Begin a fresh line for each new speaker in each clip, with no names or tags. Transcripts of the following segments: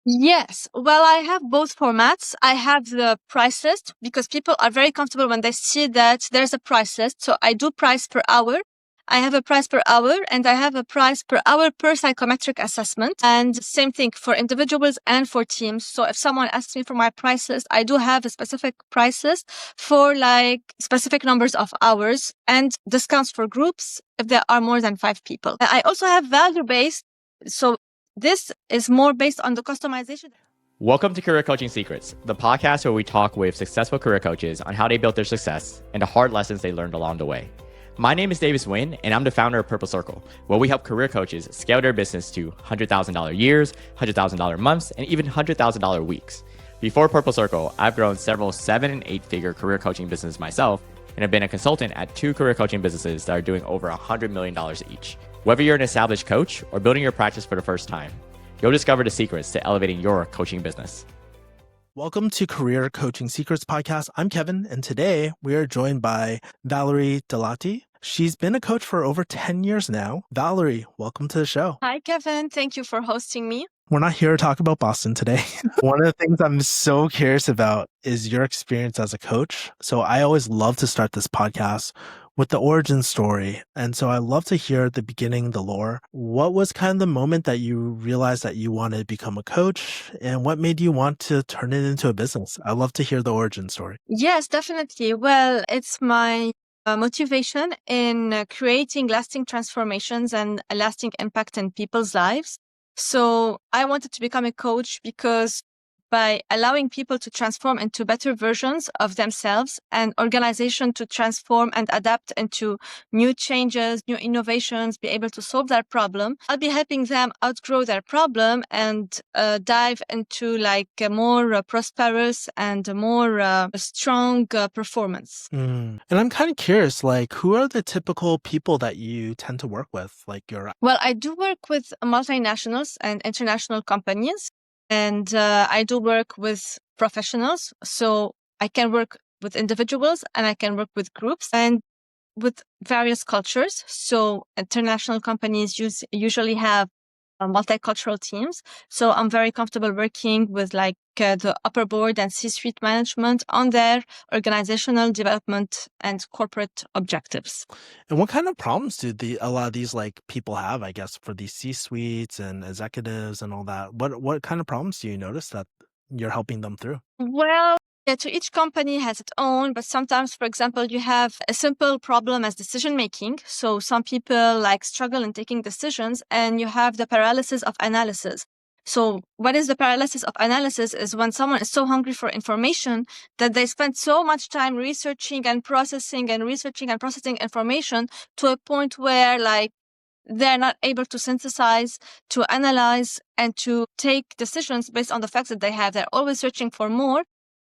Yes. Well, I have both formats. I have the price list because people are very comfortable when they see that there's a price list. So I do price per hour. I have a price per hour and I have a price per hour per psychometric assessment. And same thing for individuals and for teams. So if someone asks me for my price list, I do have a specific price list for like specific numbers of hours and discounts for groups if there are more than 5 people. I also have value based. So this is more based on the customization.
Welcome to Career Coaching Secrets, the podcast where we talk with successful career coaches on how they built their success and the hard lessons they learned along the way. My name is Davis Nguyen, and I'm the founder of Purple Circle, where we help career coaches scale their business to $100,000 years, $100,000 months, and even $100,000 weeks. Before Purple Circle, I've grown several 7- and 8-figure career coaching businesses myself, and have been a consultant at 2 career coaching businesses that are doing over $100 million each. Whether you're an established coach or building your practice for the first time, you'll discover the secrets to elevating your coaching business.
Welcome to Career Coaching Secrets Podcast. I'm Kevin, and today we are joined by Valerie Dalati. She's been a coach for over 10 years now. Valerie, welcome to the show.
Hi, Kevin. Thank you for hosting me.
We're not here to talk about Boston today. One of the things I'm so curious about is your experience as a coach. So I always love to start this podcast with the origin story. And so I love to hear the beginning, the lore. What was kind of the moment that you realized that you wanted to become a coach, and what made you want to turn it into a business? I'd love to hear the origin story.
Yes, definitely. Well, it's my motivation in creating lasting transformations and a lasting impact in people's lives. So I wanted to become a coach because by allowing people to transform into better versions of themselves and organization to transform and adapt into new changes, new innovations, be able to solve their problem, I'll be helping them outgrow their problem and dive into like a more prosperous and a more strong performance.
And I'm kind of curious, like, who are the typical people that you tend to work with?
Well, I do work with multinationals and international companies. And I do work with professionals. So I can work with individuals and I can work with groups and with various cultures. So international companies usually have multicultural teams. So I'm very comfortable working with like the upper board and C-suite management on their organizational development and corporate objectives.
And what kind of problems do a lot of these like people have, I guess, for these C-suites and executives and all that? What kind of problems do you notice that you're helping them through?
Well, yeah, to each company has its own, but sometimes, for example, you have a simple problem as decision making. So some people like struggle in taking decisions, and you have the paralysis of analysis. So what is the paralysis of analysis is when someone is so hungry for information that they spend so much time researching and processing information to a point where like they're not able to synthesize, to analyze, and to take decisions based on the facts that they have. They're always searching for more.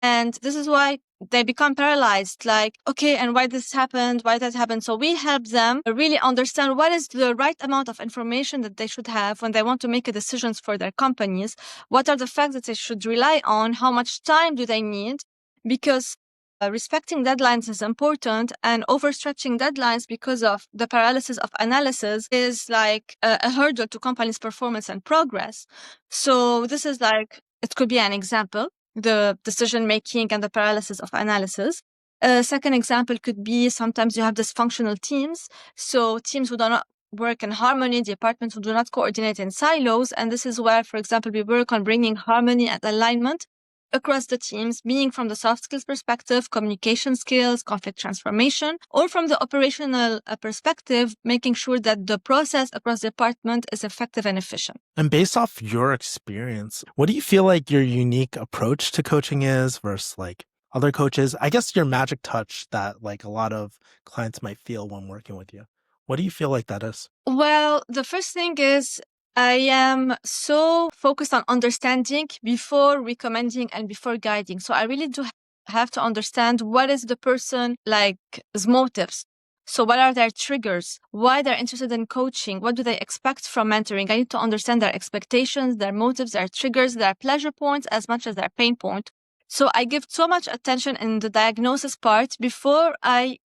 And this is why they become paralyzed, like, okay, and why this happened, why that happened. So we help them really understand what is the right amount of information that they should have when they want to make decisions for their companies. What are the facts that they should rely on? How much time do they need? Because respecting deadlines is important, and overstretching deadlines because of the paralysis of analysis is like a hurdle to companies' performance and progress. So this is like, it could be an example, the decision making and the paralysis of analysis. A second example could be sometimes you have dysfunctional teams. So teams who do not work in harmony, departments who do not coordinate in silos. And this is where, for example, we work on bringing harmony and alignment across the teams, being from the soft skills perspective, communication skills, conflict transformation, or from the operational perspective, making sure that the process across the department is effective and efficient.
And based off your experience, what do you feel like your unique approach to coaching is versus like other coaches? I guess your magic touch that like a lot of clients might feel when working with you. What do you feel like that is?
Well, the first thing is I am so focused on understanding before recommending and before guiding. So I really do have to understand what is the person like's motives. So what are their triggers? Why they're interested in coaching? What do they expect from mentoring? I need to understand their expectations, their motives, their triggers, their pleasure points as much as their pain point. So I give so much attention in the diagnosis part before I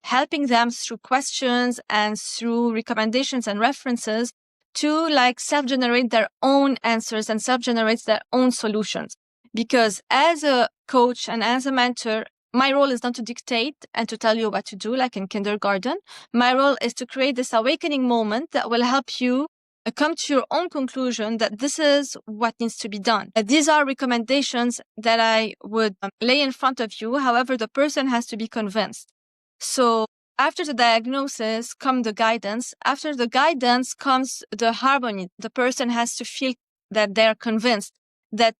helping them through questions and through recommendations and references to like self-generate their own answers and self-generate their own solutions. Because as a coach and as a mentor, my role is not to dictate and to tell you what to do like in kindergarten. My role is to create this awakening moment that will help you come to your own conclusion that this is what needs to be done. These are recommendations that I would lay in front of you. However, the person has to be convinced. So after the diagnosis comes the guidance. After the guidance comes the harmony. The person has to feel that they're convinced that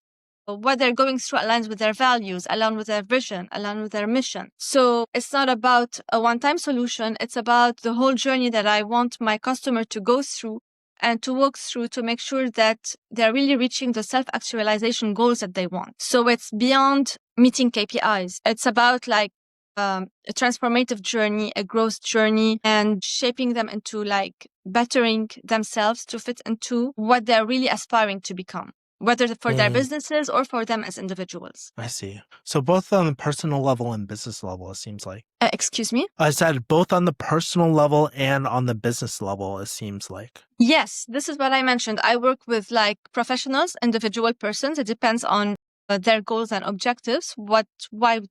what they're going through aligns with their values, aligns with their vision, aligns with their mission. So it's not about a one-time solution. It's about the whole journey that I want my customer to go through and to walk through to make sure that they're really reaching the self-actualization goals that they want. So it's beyond meeting KPIs. It's about like a transformative journey, a growth journey, and shaping them into like bettering themselves to fit into what they're really aspiring to become, whether for their businesses or for them as individuals.
I see. So both on the personal level and business level, it seems like.
Excuse me?
I said both on the personal level and on the business level, it seems like.
Yes, this is what I mentioned. I work with like professionals, individual persons. It depends on their goals and objectives, why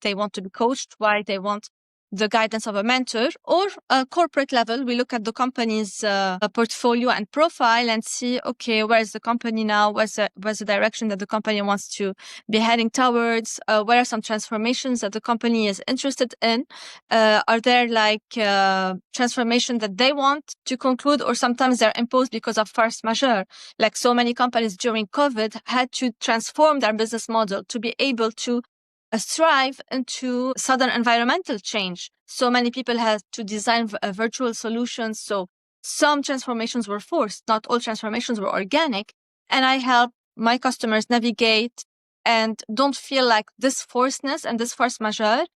they want to be coached, why they want the guidance of a mentor, or a corporate level. We look at the company's portfolio and profile and see, okay, where is the company now? What's the direction that the company wants to be heading towards? Where are some transformations that the company is interested in? Are there like transformation that they want to conclude, or sometimes they're imposed because of force majeure? Like so many companies during COVID had to transform their business model to be able to strive into sudden environmental change. So many people had to design virtual solutions. So some transformations were forced. Not all transformations were organic. And I help my customers navigate and don't feel like this forcedness and this force majeure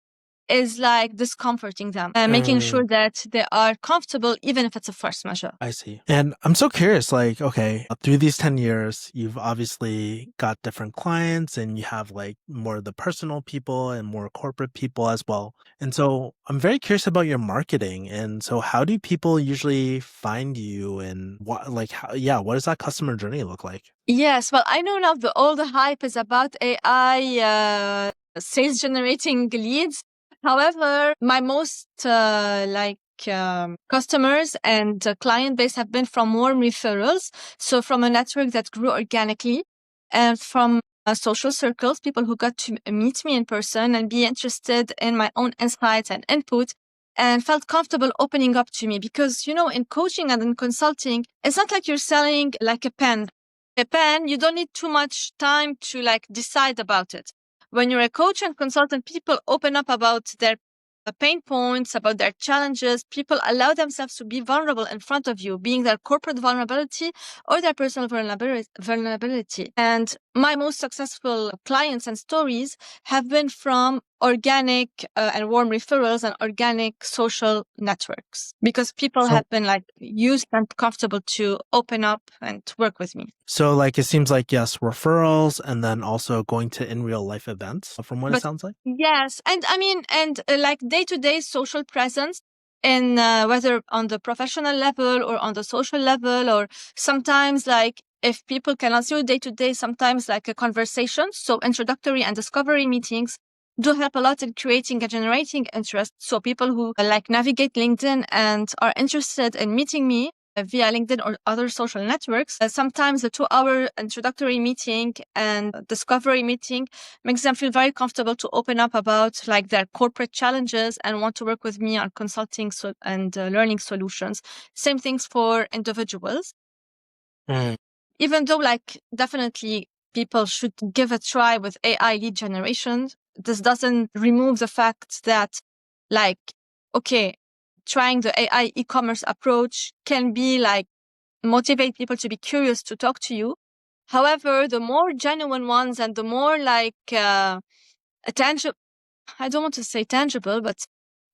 is like discomforting them and making sure that they are comfortable even if it's a force majeure.
I see. And I'm so curious, like, okay, through these 10 years, you've obviously got different clients and you have like more of the personal people and more corporate people as well. And so I'm very curious about your marketing. And so how do people usually find you, and what, like, what does that customer journey look like?
Yes, well, I know now all the hype is about AI sales generating leads. However, my most customers and client base have been from warm referrals. So from a network that grew organically and from social circles, people who got to meet me in person and be interested in my own insights and input and felt comfortable opening up to me. Because, you know, in coaching and in consulting, it's not like you're selling like a pen. A pen, you don't need too much time to like decide about it. When you're a coach and consultant, people open up about their pain points, about their challenges. People allow themselves to be vulnerable in front of you, being their corporate vulnerability or their personal vulnerability. And my most successful clients and stories have been from organic and warm referrals and organic social networks, because people have been like used and comfortable to open up and work with me.
So like, it seems like, yes, referrals, and then also going to in real life events from what it sounds like.
Yes. And I mean, like day-to-day social presence in whether on the professional level or on the social level, or sometimes like if people cannot see you day-to-day, sometimes like a conversation. So introductory and discovery meetings do help a lot in creating and generating interest. So people who like navigate LinkedIn and are interested in meeting me via LinkedIn or other social networks, sometimes a 2-hour introductory meeting and discovery meeting makes them feel very comfortable to open up about like their corporate challenges and want to work with me on consulting and learning solutions. Same things for individuals. Even though like definitely people should give a try with AI lead generation, this doesn't remove the fact that like, okay, trying the AI e-commerce approach can be like motivate people to be curious to talk to you. However, the more genuine ones and the more like tangible, I don't want to say tangible, but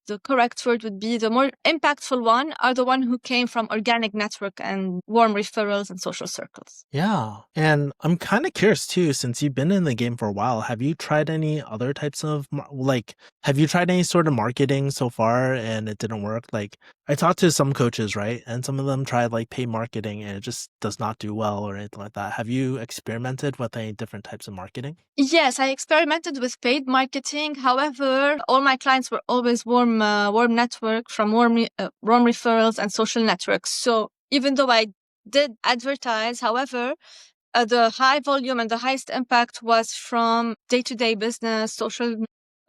the correct word would be the more impactful one are the one who came from organic network and warm referrals and social circles.
Yeah. And I'm kind of curious too, since you've been in the game for a while, have you tried any other types of have you tried any sort of marketing so far and it didn't work? Like, I talked to some coaches, right? And some of them tried like paid marketing and it just does not do well or anything like that. Have you experimented with any different types of marketing?
Yes, I experimented with paid marketing. However, all my clients were always warm network from warm referrals and social networks. So even though I did advertise, however, the high volume and the highest impact was from day-to-day business, social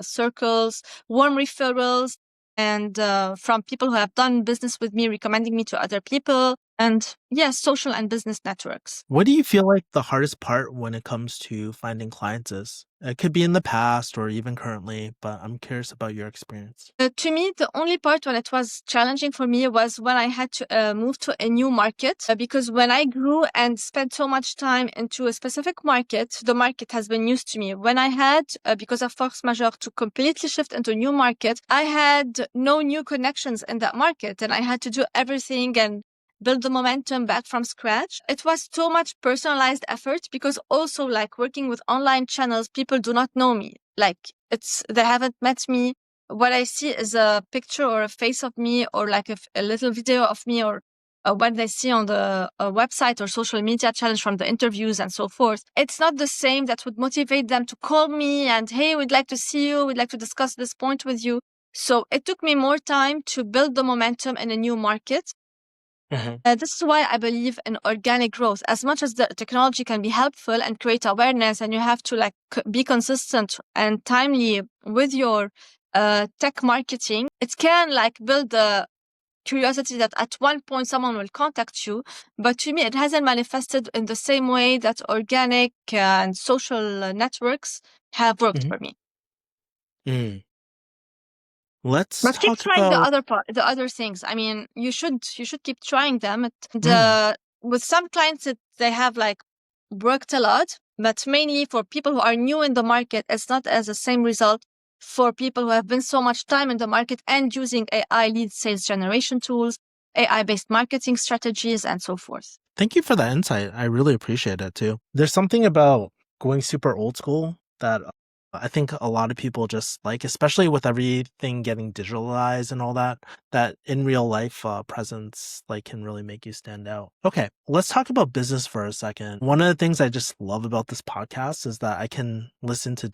circles, warm referrals, and from people who have done business with me, recommending me to other people, and yes, social and business networks.
What do you feel like the hardest part when it comes to finding clients is? It could be in the past or even currently, but I'm curious about your experience.
To me, the only part when it was challenging for me was when I had to move to a new market, because when I grew and spent so much time into a specific market, the market has been used to me. When I had, because of force majeure, to completely shift into a new market, I had no new connections in that market and I had to do everything and build the momentum back from scratch. It was so much personalized effort because also like working with online channels, people do not know me. Like they haven't met me. What I see is a picture or a face of me or like a little video of me or what they see on the website or social media challenge from the interviews and so forth. It's not the same that would motivate them to call me and, hey, we'd like to see you. We'd like to discuss this point with you. So it took me more time to build the momentum in a new market. This is why I believe in organic growth. As much as the technology can be helpful and create awareness, and you have to like be consistent and timely with your tech marketing, it can like build the curiosity that at one point someone will contact you. But to me, it hasn't manifested in the same way that organic and social networks have worked for me.
Mm. Let's
But keep
talk
trying
about
the other things. I mean, you should keep trying them. And with some clients, they have like worked a lot, but mainly for people who are new in the market, it's not as the same result for people who have been so much time in the market and using AI lead sales generation tools, AI-based marketing strategies, and so forth.
Thank you for that insight. I really appreciate it too. There's something about going super old school that I think a lot of people just like, especially with everything getting digitalized and all that, that in real life presence like can really make you stand out. Okay, let's talk about business for a second. One of the things I just love about this podcast is that I can listen to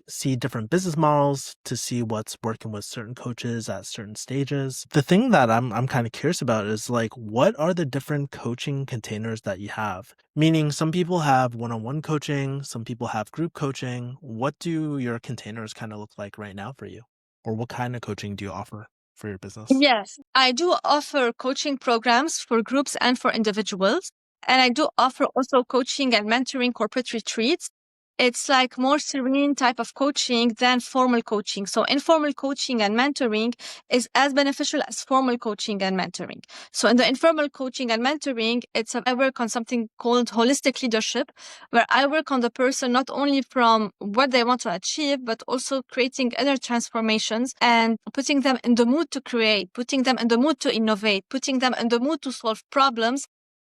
see different business models to see what's working with certain coaches at certain stages. The thing that I'm kind of curious about is like, what are the different coaching containers that you have? Meaning some people have one-on-one coaching, some people have group coaching. What do your containers kind of look like right now for you? Or what kind of coaching do you offer for your business?
Yes, I do offer coaching programs for groups and for individuals. And I do offer also coaching and mentoring corporate retreats. It's like more serene type of coaching than formal coaching. So informal coaching and mentoring is as beneficial as formal coaching and mentoring. So in the informal coaching and mentoring, I work on something called holistic leadership, where I work on the person not only from what they want to achieve, but also creating inner transformations and putting them in the mood to create, putting them in the mood to innovate, putting them in the mood to solve problems,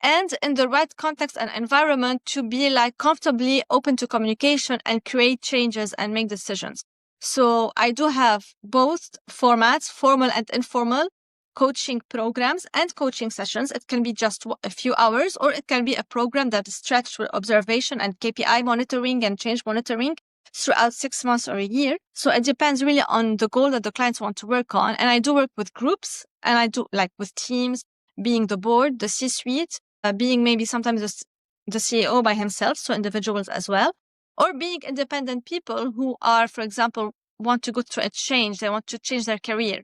and in the right context and environment to be like comfortably open to communication and create changes and make decisions. So I do have both formats, formal and informal coaching programs and coaching sessions. It can be just a few hours, or it can be a program that is stretched with observation and KPI monitoring and change monitoring throughout 6 months or a year. So it depends really on the goal that the clients want to work on. And I do work with groups, and I do like with teams, being the board, the C-suite, being maybe sometimes the CEO by himself, so individuals as well, or being independent people who are, for example, want to go through a change, they want to change their career,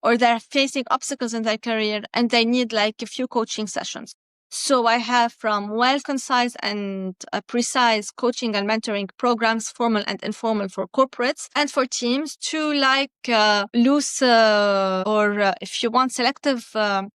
or they're facing obstacles in their career and they need like a few coaching sessions. So I have from well concise and precise coaching and mentoring programs, formal and informal for corporates and for teams, to like loose or if you want selective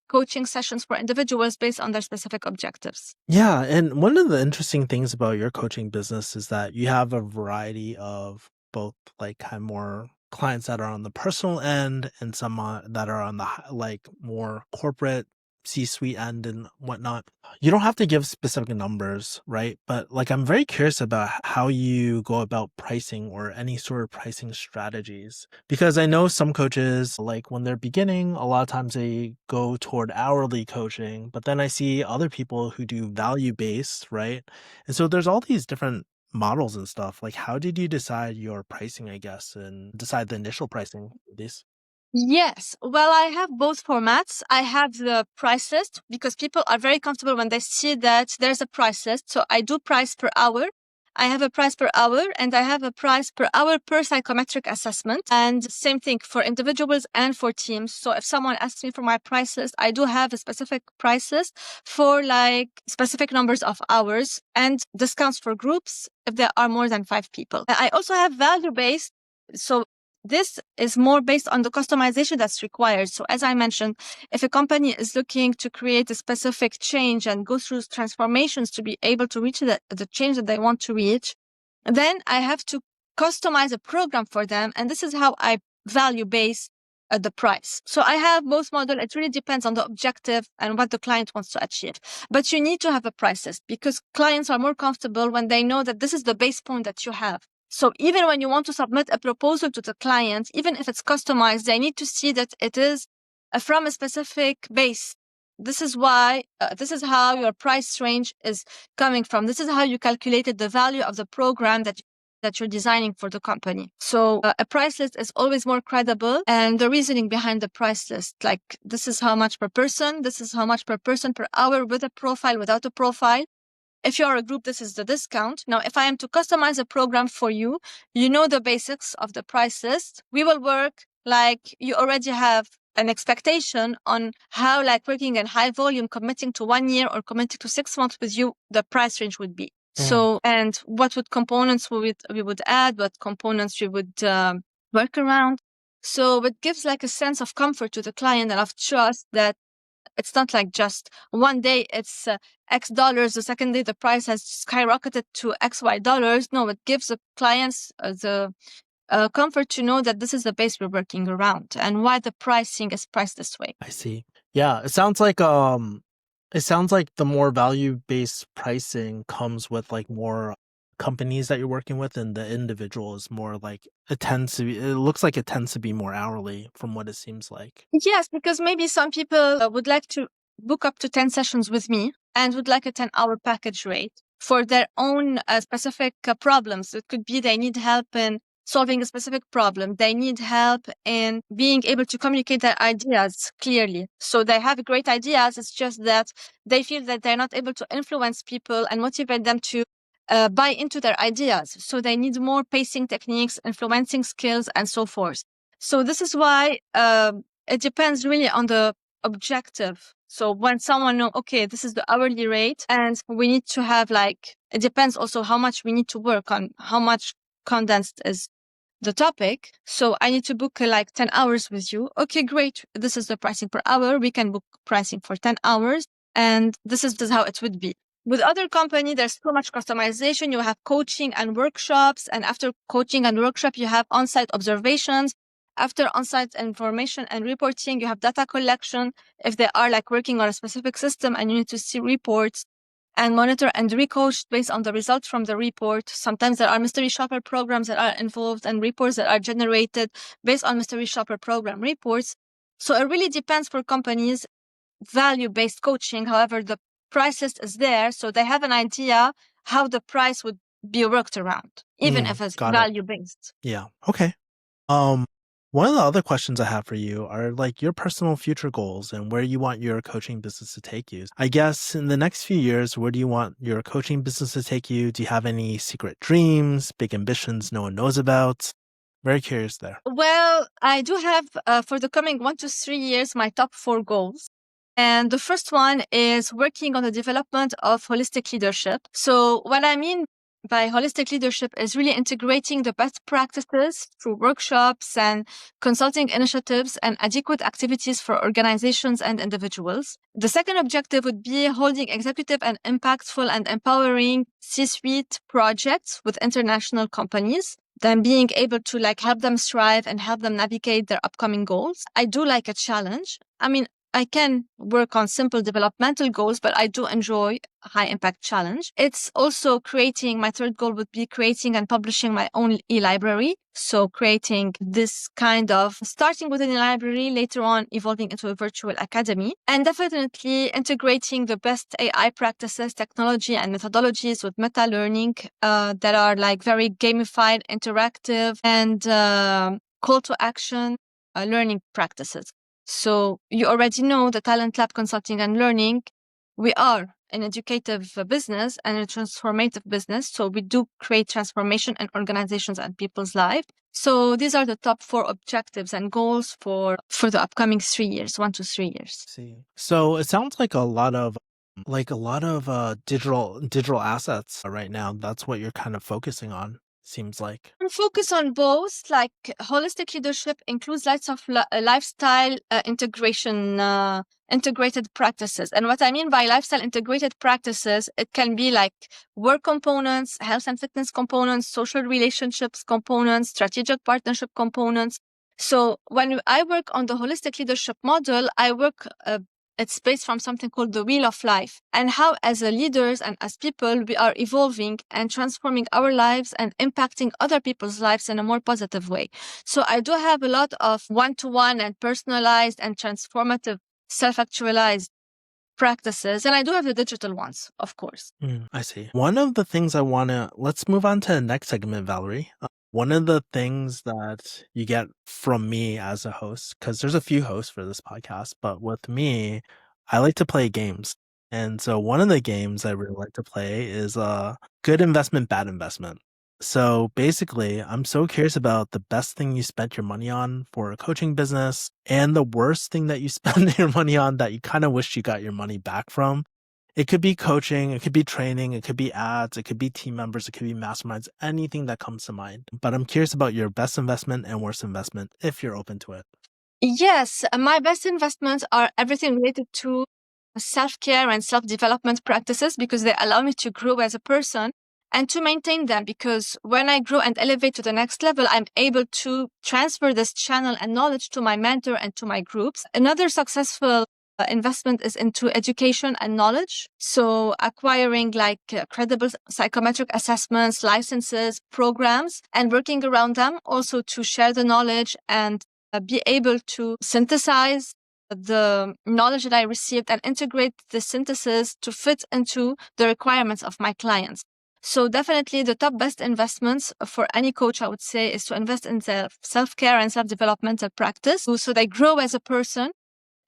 coaching sessions for individuals based on their specific objectives.
Yeah, and one of the interesting things about your coaching business is that you have a variety of both like kind of more clients that are on the personal end and some that are on the like more corporate C-suite end and whatnot. You don't have to give specific numbers, right? But like, I'm very curious about how you go about pricing or any sort of pricing strategies, because I know some coaches, like when they're beginning, a lot of times they go toward hourly coaching, but then I see other people who do value-based, right? And so there's all these different models and stuff. Like, how did you decide your pricing, I guess, and decide the initial pricing for these?
Yes. Well, I have both formats. I have the price list because people are very comfortable when they see that there's a price list. So I do price per hour. I have a price per hour and I have a price per hour per psychometric assessment. And same thing for individuals and for teams. So if someone asks me for my price list, I do have a specific price list for like specific numbers of hours and discounts for groups if there are more than 5 people. I also have value based. So this is more based on the customization that's required. So as I mentioned, if a company is looking to create a specific change and go through transformations to be able to reach the change that they want to reach, then I have to customize a program for them. And this is how I value base the price. So I have both model. It really depends on the objective and what the client wants to achieve. But you need to have a price list because clients are more comfortable when they know that this is the base point that you have. So even when you want to submit a proposal to the client, even if it's customized, they need to see that it is from a specific base. This is why, this is how your price range is coming from. This is how you calculated the value of the program that you're designing for the company. So a price list is always more credible. And the reasoning behind the price list, like this is how much per person, this is how much per person per hour with a profile, without a profile. If you're a group, this is the discount. Now, if I am to customize a program for you, you know the basics of the price list. We will work like you already have an expectation on how like working in high volume, committing to 1 year or committing to 6 months with you, the price range would be. So, and what would components we would add, what components we would work around. So it gives like a sense of comfort to the client and of trust that it's not like just one day it's X dollars, the second day the price has skyrocketed to XY dollars. No, it gives the clients the comfort to know that this is the base we're working around and why the pricing is priced this way.
I see. Yeah, it sounds like the more value-based pricing comes with like more companies that you're working with, and the individual is more like it looks like it tends to be more hourly from what it seems like.
Yes, because maybe some people would like to book up to 10 sessions with me and would like a 10-hour package rate for their own specific problems. It could be they need help in solving a specific problem. They need help in being able to communicate their ideas clearly. So they have great ideas. It's just that they feel that they're not able to influence people and motivate them to buy into their ideas. So they need more pacing techniques, influencing skills, and so forth. So this is why it depends really on the objective. So when someone knows, okay, this is the hourly rate and we need to have like, it depends also how much we need to work on, how much condensed is the topic. So I need to book like 10 hours with you. Okay, great. This is the pricing per hour. We can book pricing for 10 hours. And this is how it would be. With other company, there's so much customization. You have coaching and workshops. And after coaching and workshop, you have on-site observations. After on-site information and reporting, you have data collection. If they are like working on a specific system and you need to see reports and monitor and recoach based on the results from the report. Sometimes there are mystery shopper programs that are involved and reports that are generated based on mystery shopper program reports. So it really depends for companies, value-based coaching. However, the price list is there. So they have an idea how the price would be worked around, even if it's value-based.
Yeah. Okay. One of the other questions I have for you are like your personal future goals and where you want your coaching business to take you. I guess in the next few years, where do you want your coaching business to take you? Do you have any secret dreams, big ambitions no one knows about? Very curious there.
Well, I do have for the coming 1 to 3 years, my top 4 goals. And the first one is working on the development of holistic leadership. So what I mean by holistic leadership is really integrating the best practices through workshops and consulting initiatives and adequate activities for organizations and individuals. The second objective would be holding executive and impactful and empowering C-suite projects with international companies, then being able to like help them strive and help them navigate their upcoming goals. I do like a challenge. I mean, I can work on simple developmental goals, but I do enjoy a high impact challenge. It's also my third goal would be creating and publishing my own e-library. So creating this kind of starting with an e-library, later on evolving into a virtual academy, and definitely integrating the best AI practices, technology, and methodologies with meta learning that are like very gamified, interactive, and call to action learning practices. So you already know the Talent Lab Consulting and Learning. We are an educative business and a transformative business. So we do create transformation in organizations and people's lives. So these are the top 4 objectives and goals for the upcoming 3 years, 1 to 3 years.
See. So it sounds like a lot of digital assets right now. That's what you're kind of focusing on, seems like.
I'm focused on both, like holistic leadership includes lots of lifestyle integration, integrated practices. And what I mean by lifestyle integrated practices, it can be like work components, health and fitness components, social relationships components, strategic partnership components. So when I work on the holistic leadership model, I work it's based from something called the wheel of life, and how as a leaders and as people, we are evolving and transforming our lives and impacting other people's lives in a more positive way. So I do have a lot of one-to-one and personalized and transformative self-actualized practices, and I do have the digital ones, of course.
I see. One of the things let's move on to the next segment, Valerie. One of the things that you get from me as a host, because there's a few hosts for this podcast, but with me, I like to play games. And so one of the games I really like to play is good investment, bad investment. So basically, I'm so curious about the best thing you spent your money on for a coaching business and the worst thing that you spent your money on that you kind of wish you got your money back from. It could be coaching, it could be training, it could be ads, it could be team members, it could be masterminds, anything that comes to mind. But I'm curious about your best investment and worst investment, if you're open to it.
Yes, my best investments are everything related to self-care and self-development practices, because they allow me to grow as a person and to maintain them, because when I grow and elevate to the next level, I'm able to transfer this channel and knowledge to my mentor and to my groups. Another successful investment is into education and knowledge. So acquiring like credible psychometric assessments, licenses, programs, and working around them also to share the knowledge and be able to synthesize the knowledge that I received and integrate the synthesis to fit into the requirements of my clients. So definitely the top best investments for any coach, I would say, is to invest in self-care and self-developmental practice so they grow as a person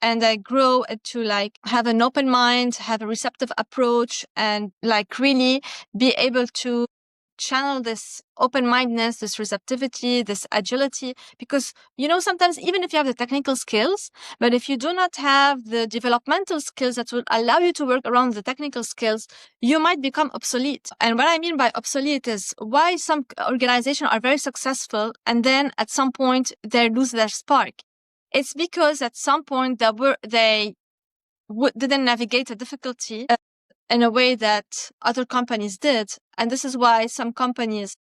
and I grow to like have an open mind, have a receptive approach, and like really be able to channel this open-mindedness, this receptivity, this agility, because, you know, sometimes even if you have the technical skills, but if you do not have the developmental skills that will allow you to work around the technical skills, you might become obsolete. And what I mean by obsolete is why some organizations are very successful and then at some point they lose their spark. It's because at some point they didn't navigate a difficulty in a way that other companies did. And this is why some companies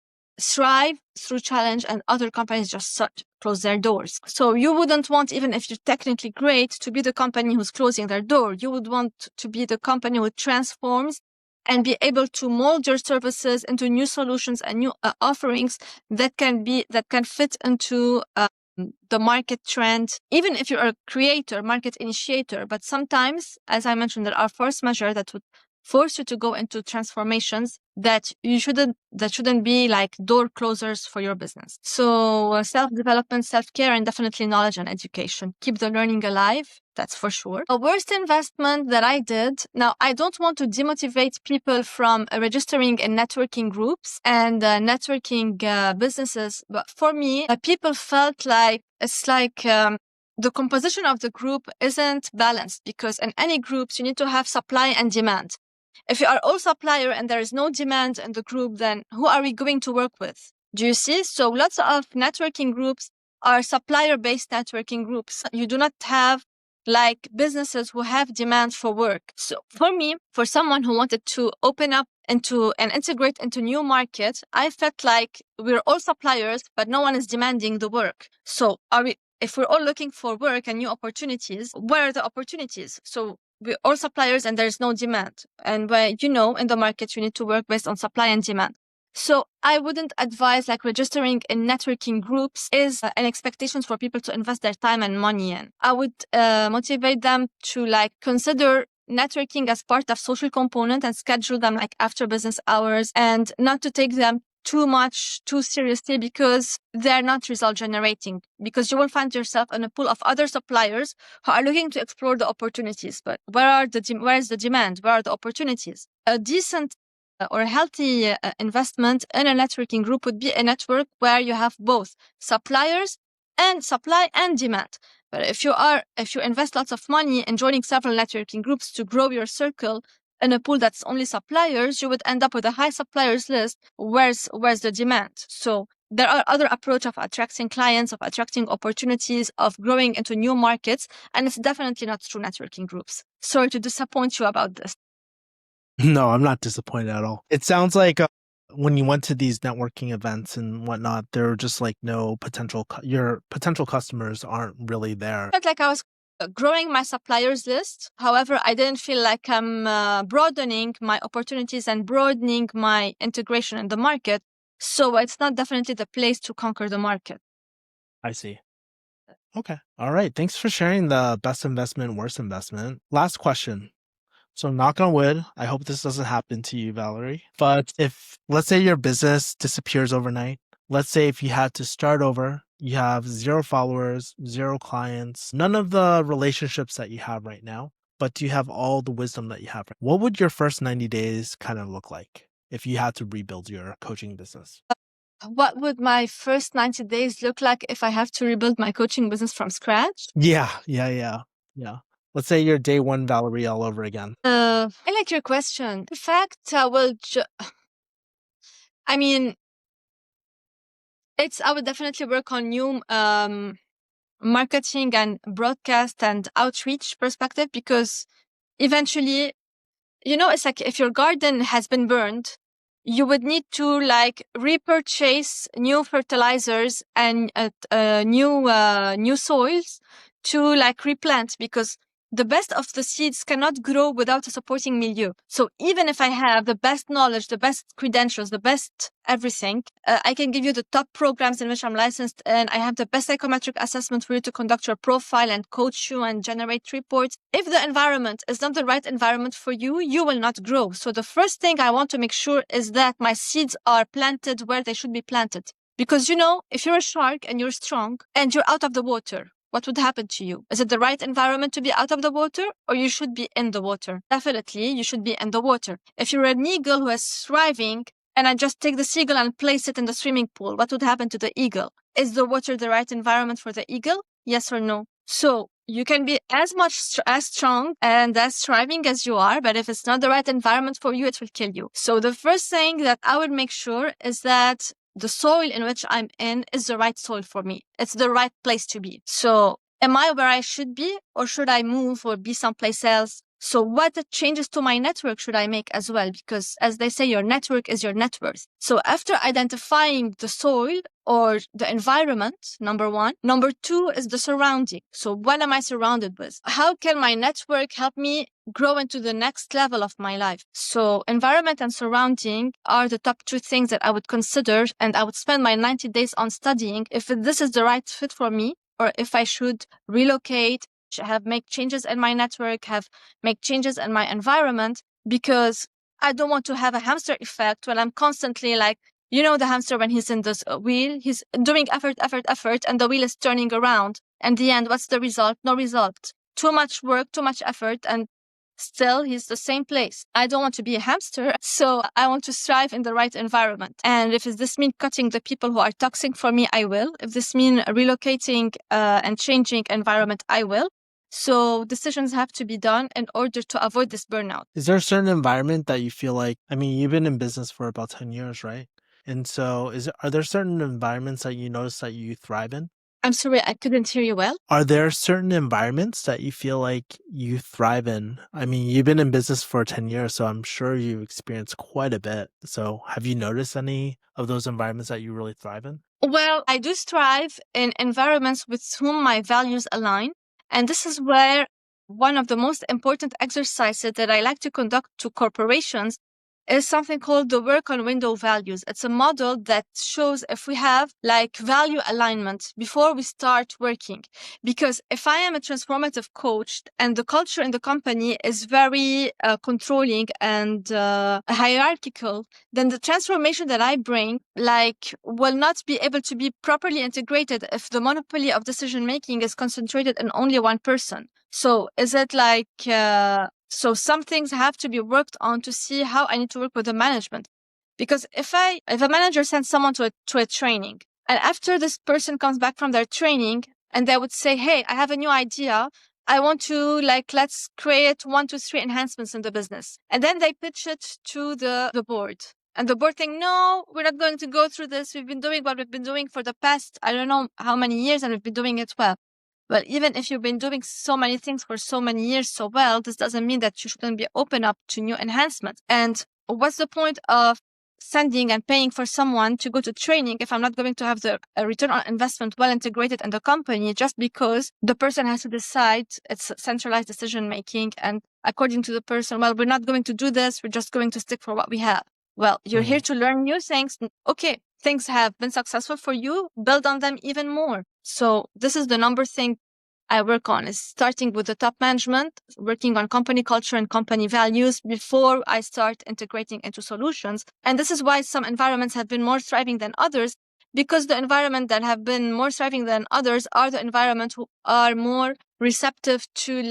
thrive through challenge and other companies just close their doors. So you wouldn't want, even if you're technically great, to be the company who's closing their door. You would want to be the company who transforms and be able to mold your services into new solutions and new offerings that can fit into the market trend, even if you're a creator, market initiator. But sometimes, as I mentioned, there are force measures that would force you to go into transformations that shouldn't be like door closers for your business. So self-development, self-care, and definitely knowledge and education. Keep the learning alive. That's for sure. A worst investment that I did. Now, I don't want to demotivate people from registering in networking groups and networking businesses. But for me, people felt like it's like the composition of the group isn't balanced, because in any groups, you need to have supply and demand. If you are all supplier and there is no demand in the group, then who are we going to work with? Do you see? So lots of networking groups are supplier-based networking groups. You do not have like businesses who have demand for work. So for me, for someone who wanted to open up into and integrate into new markets, I felt like we're all suppliers, but no one is demanding the work. So if we're all looking for work and new opportunities, where are the opportunities? So we're all suppliers and there's no demand. And where, in the market, you need to work based on supply and demand. So I wouldn't advise like registering in networking groups is an expectation for people to invest their time and money in. I would motivate them to like consider networking as part of social component and schedule them like after business hours, and not to take them too seriously because they're not result generating, because you will find yourself in a pool of other suppliers who are looking to explore the opportunities. But where is the demand? Where are the opportunities? A decent or a healthy investment in a networking group would be a network where you have both suppliers and supply and demand. But if you invest lots of money in joining several networking groups to grow your circle in a pool that's only suppliers, you would end up with a high suppliers list. Where's the demand? So there are other approach of attracting clients, of attracting opportunities, of growing into new markets, and it's definitely not through networking groups. Sorry to disappoint you about this.
No, I'm not disappointed at all. It sounds like when you went to these networking events and whatnot, there were just like no your potential customers aren't really there.
I felt like I was growing my suppliers list. However, I didn't feel like I'm broadening my opportunities and broadening my integration in the market. So it's not definitely the place to conquer the market.
I see. Okay. All right. Thanks for sharing the best investment, worst investment. Last question. So knock on wood, I hope this doesn't happen to you, Valerie. But if, let's say your business disappears overnight, let's say if you had to start over, you have 0 followers, 0 clients, none of the relationships that you have right now, but you have all the wisdom that you have. What would your first 90 days kind of look like if you had to rebuild your coaching business?
What would my first 90 days look like if I have to rebuild my coaching business from scratch?
Yeah. Let's say you're day one Valerie all over again.
I like your question. In fact, I would definitely work on new marketing and broadcast and outreach perspective, because eventually, it's like if your garden has been burned, you would need to like repurchase new fertilizers and new soils to like replant, because the best of the seeds cannot grow without a supporting milieu. So even if I have the best knowledge, the best credentials, the best everything, I can give you the top programs in which I'm licensed, and I have the best psychometric assessment for you to conduct your profile and coach you and generate reports. If the environment is not the right environment for you, you will not grow. So the first thing I want to make sure is that my seeds are planted where they should be planted. Because, if you're a shark and you're strong and you're out of the water, what would happen to you? Is it the right environment to be out of the water, or you should be in the water? Definitely, you should be in the water. If you're an eagle who is thriving, and I just take the seagull and place it in the swimming pool, what would happen to the eagle? Is the water the right environment for the eagle? Yes or no? So you can be as strong and as thriving as you are, but if it's not the right environment for you, it will kill you. So the first thing that I would make sure is that the soil in which I'm in is the right soil for me. It's the right place to be. So am I where I should be, or should I move or be someplace else? So what changes to my network should I make as well? Because as they say, your network is your net worth. So after identifying the soil or the environment, number one. Number two is the surrounding. So what am I surrounded with? How can my network help me grow into the next level of my life? So environment and surrounding are the top 2 things that I would consider, and I would spend my 90 days on studying if this is the right fit for me, or if I should relocate, make changes in my network, make changes in my environment, because I don't want to have a hamster effect when I'm constantly like, the hamster when he's in this wheel, he's doing effort, and the wheel is turning around. And the end, what's the result? No result. Too much work, too much effort, and still he's the same place. I don't want to be a hamster, so I want to thrive in the right environment. And if this means cutting the people who are toxic for me, I will. If this means relocating and changing environment, I will. So decisions have to be done in order to avoid this burnout.
Is there a certain environment that you feel like, you've been in business for about 10 years, right? And so are there certain environments that you notice that you thrive in?
I'm sorry, I couldn't hear you well.
Are there certain environments that you feel like you thrive in? I mean, you've been in business for 10 years, so I'm sure you've experienced quite a bit. So have you noticed any of those environments that you really thrive in?
Well, I do strive in environments with whom my values align. And this is where one of the most important exercises that I like to conduct to corporations is something called the work on window values. It's a model that shows if we have like value alignment before we start working. Because if I am a transformative coach and the culture in the company is very controlling and hierarchical, then the transformation that I bring will not be able to be properly integrated if the monopoly of decision making is concentrated in only one person. So is it so some things have to be worked on to see how I need to work with the management. Because if a manager sends someone to a training, and after this person comes back from their training and they would say, hey, I have a new idea. I want to let's create 1, 2, 3 enhancements in the business. And then they pitch it to the board. And the board think, no, we're not going to go through this. We've been doing what we've been doing for the past, I don't know how many years, and we've been doing it well. Well, even if you've been doing so many things for so many years so well, this doesn't mean that you shouldn't be open up to new enhancements. And what's the point of sending and paying for someone to go to training if I'm not going to have the return on investment well integrated in the company just because the person has to decide it's centralized decision making. And according to the person, well, we're not going to do this. We're just going to stick for what we have. Well, you're here to learn new things. Okay, things have been successful for you. Build on them even more. So this is the number thing I work on is starting with the top management, working on company culture and company values before I start integrating into solutions. And this is why some environments have been more thriving than others, because the environment that have been more thriving than others are the environment who are more receptive to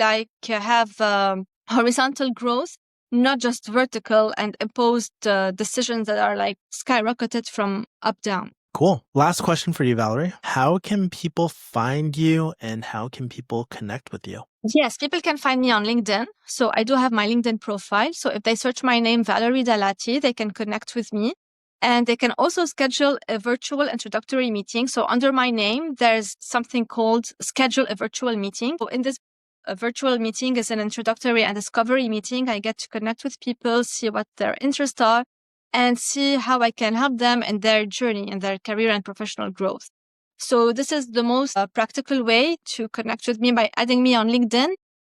have horizontal growth, not just vertical and imposed decisions that are skyrocketed from up down.
Cool. Last question for you, Valerie. How can people find you and how can people connect with you?
Yes, people can find me on LinkedIn. So I do have my LinkedIn profile. So if they search my name, Valerie Dalati, they can connect with me. And they can also schedule a virtual introductory meeting. So under my name, there's something called schedule a virtual meeting. So in this virtual meeting is an introductory and discovery meeting. I get to connect with people, see what their interests are, and see how I can help them in their journey, in their career and professional growth. So this is the most practical way to connect with me by adding me on LinkedIn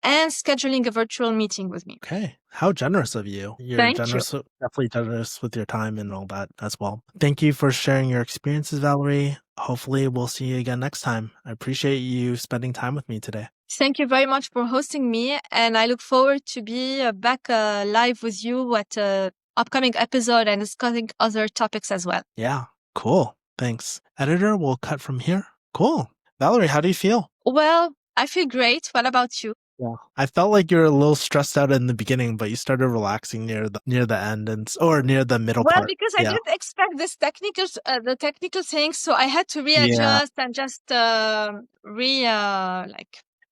and scheduling a virtual meeting with me.
Okay. How generous of you. You're
Thank
generous,
you.
definitely generous with your time and all that as well. Thank you for sharing your experiences, Valerie. Hopefully we'll see you again next time. I appreciate you spending time with me today.
Thank you very much for hosting me. And I look forward to be back live with you at an upcoming episode and discussing other topics as well.
Yeah, cool. Thanks. Editor, we'll cut from here. Cool. Valerie, how do you feel?
Well, I feel great. What about you?
Yeah, I felt like you were a little stressed out in the beginning, but you started relaxing near the end or near the middle part.
Well, because I didn't expect the technical things, so I had to readjust and just rework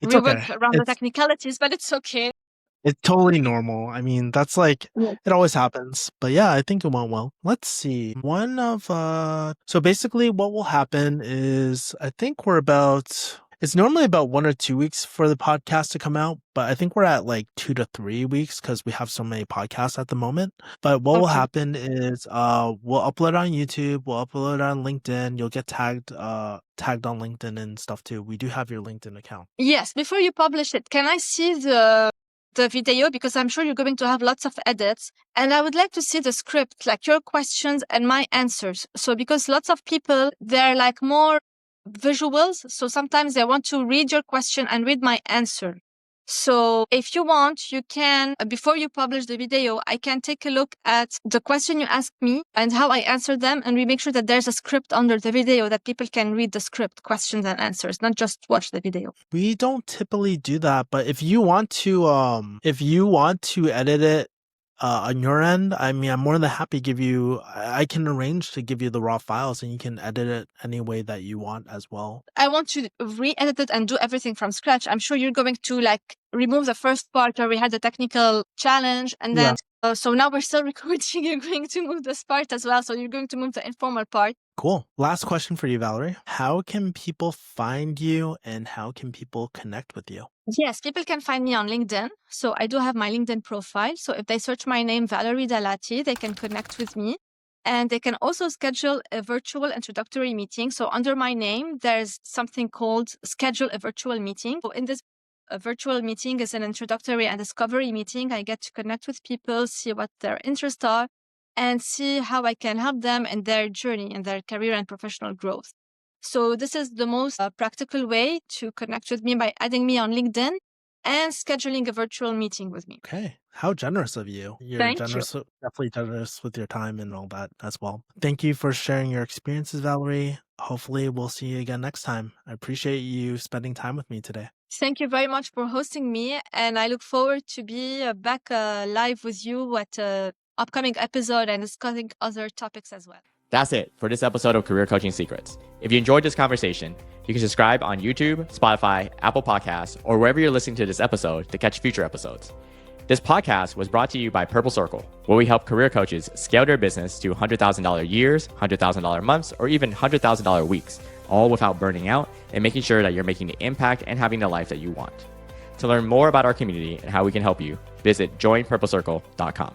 okay.
around the technicalities. But it's okay.
It's totally normal. I mean, that's it always happens. But yeah, I think it went well. Let's see. So basically what will happen is I think it's normally about 1 or 2 weeks for the podcast to come out, but I think we're at 2 to 3 weeks because we have so many podcasts at the moment. But what will happen is we'll upload on YouTube, we'll upload on LinkedIn. You'll get tagged on LinkedIn and stuff too. We do have your LinkedIn account.
Yes, before you publish it, can I see the video? Because I'm sure you're going to have lots of edits. And I would like to see the script, like your questions and my answers. So because lots of people, they're more visuals. So sometimes they want to read your question and read my answer. So if you want, you can, before you publish the video, I can take a look at the question you asked me and how I answer them. And we make sure that there's a script under the video that people can read the script, questions and answers, not just watch the video.
We don't typically do that, but if you want to edit it on your end, I mean, I'm more than happy to I can arrange to give you the raw files and you can edit it any way that you want as well.
I want to re-edit it and do everything from scratch. I'm sure you're going to remove the first part where we had the technical challenge and then So now we're still recording. You're going to move this part as well. So you're going to move the informal part.
Cool. Last question for you, Valerie. How can people find you and how can people connect with you?
Yes, people can find me on LinkedIn. So I do have my LinkedIn profile. So if they search my name, Valerie Dalati, they can connect with me. And they can also schedule a virtual introductory meeting. So under my name, there's something called schedule a virtual meeting. So in this virtual meeting is an introductory and discovery meeting. I get to connect with people, see what their interests are, and see how I can help them in their journey, in their career and professional growth. So this is the most practical way to connect with me, by adding me on LinkedIn and scheduling a virtual meeting with me.
Okay. How generous of you. You're
Thank you.
definitely generous with your time and all that as well. Thank you for sharing your experiences, Valerie. Hopefully we'll see you again next time. I appreciate you spending time with me today.
Thank you very much for hosting me. And I look forward to be back live with you at an upcoming episode and discussing other topics as well.
That's it for this episode of Career Coaching Secrets. If you enjoyed this conversation, you can subscribe on YouTube, Spotify, Apple Podcasts, or wherever you're listening to this episode to catch future episodes. This podcast was brought to you by Purple Circle, where we help career coaches scale their business to $100,000 years, $100,000 months, or even $100,000 weeks, all without burning out and making sure that you're making the impact and having the life that you want. To learn more about our community and how we can help you, visit joinpurplecircle.com.